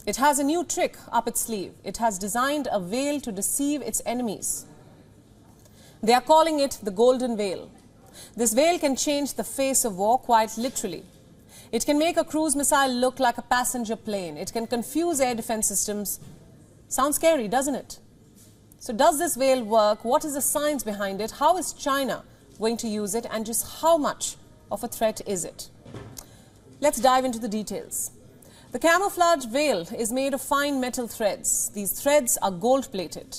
It has a new trick up its sleeve. It has designed a veil to deceive its enemies. They are calling it the Golden Veil. This veil can change the face of war quite literally. It can make a cruise missile look like a passenger plane. It can confuse air defense systems. Sounds scary, doesn't it? So does this veil work? What is the science behind it? How is China going to use it? And just how much of a threat is it? Let's dive into the details. The camouflage veil is made of fine metal threads. These threads are gold-plated.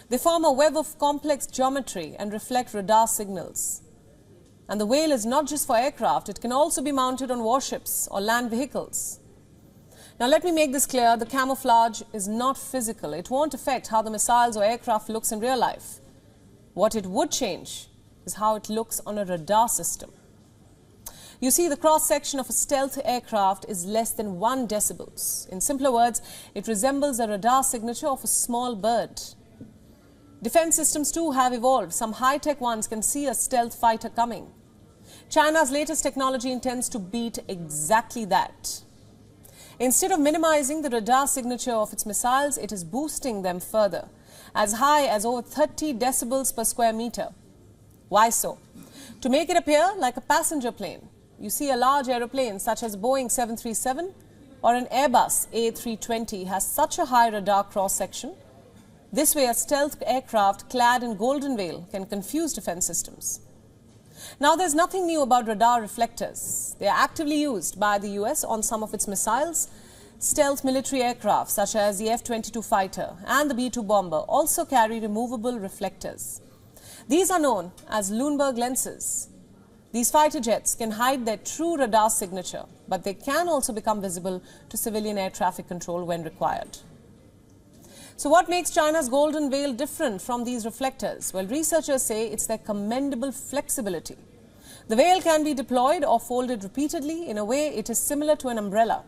They form a web of complex geometry and reflect radar signals. And the veil is not just for aircraft, it can also be mounted on warships or land vehicles. Now let me make this clear, the camouflage is not physical. It won't affect how the missiles or aircraft looks in real life. What it would change is how it looks on a radar system. You see, the cross-section of a stealth aircraft is less than 1 decibels. In simpler words, it resembles a radar signature of a small bird. Defense systems too have evolved. Some high-tech ones can see a stealth fighter coming. China's latest technology intends to beat exactly that. Instead of minimizing the radar signature of its missiles, it is boosting them further, as high as over 30 decibels per square meter. Why so? To make it appear like a passenger plane. You see, a large aeroplane such as Boeing 737 or an Airbus A320 has such a high radar cross-section. This way, a stealth aircraft clad in golden veil can confuse defense systems. Now, there's nothing new about radar reflectors. They are actively used by the US on some of its missiles. Stealth military aircraft such as the F-22 fighter and the B-2 bomber also carry removable reflectors. These are known as Lundberg lenses. These fighter jets can hide their true radar signature, but they can also become visible to civilian air traffic control when required. So what makes China's golden veil different from these reflectors? Well, researchers say it's their commendable flexibility. The veil can be deployed or folded repeatedly. In a way, it is similar to an umbrella.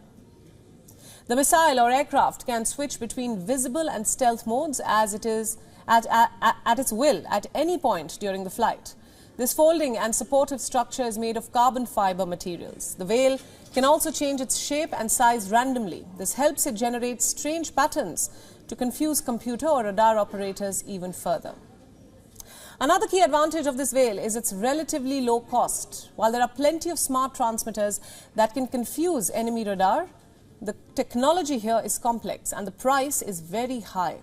The missile or aircraft can switch between visible and stealth modes as it is at its will at any point during the flight. This folding and supportive structure is made of carbon fiber materials. The veil can also change its shape and size randomly. This helps it generate strange patterns to confuse computer or radar operators even further. Another key advantage of this veil is its relatively low cost. While there are plenty of smart transmitters that can confuse enemy radar, the technology here is complex and the price is very high.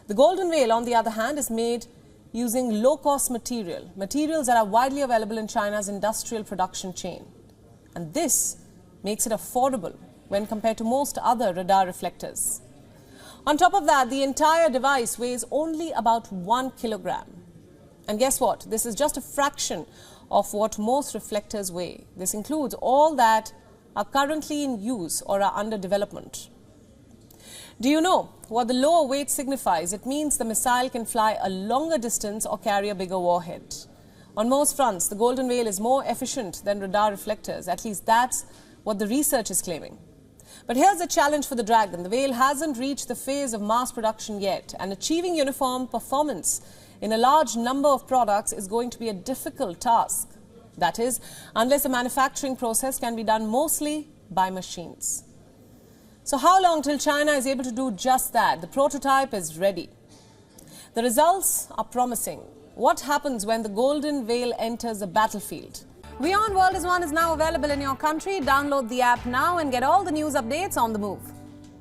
The golden veil, on the other hand, is made using low-cost materials that are widely available in China's industrial production chain. And this makes it affordable when compared to most other radar reflectors. On top of that, the entire device weighs only about 1 kilogram. And guess what? This is just a fraction of what most reflectors weigh. This includes all that are currently in use or are under development. Do you know what the lower weight signifies? It means the missile can fly a longer distance or carry a bigger warhead. On most fronts, the golden veil is more efficient than radar reflectors. At least that's what the research is claiming. But here's the challenge for the Dragon. The veil hasn't reached the phase of mass production yet, and achieving uniform performance in a large number of products is going to be a difficult task. That is, unless the manufacturing process can be done mostly by machines. So how long till China is able to do just that? The prototype is ready. The results are promising. What happens when the golden veil enters the battlefield? WION World is One is now available in your country. Download the app now and get all the news updates on the move.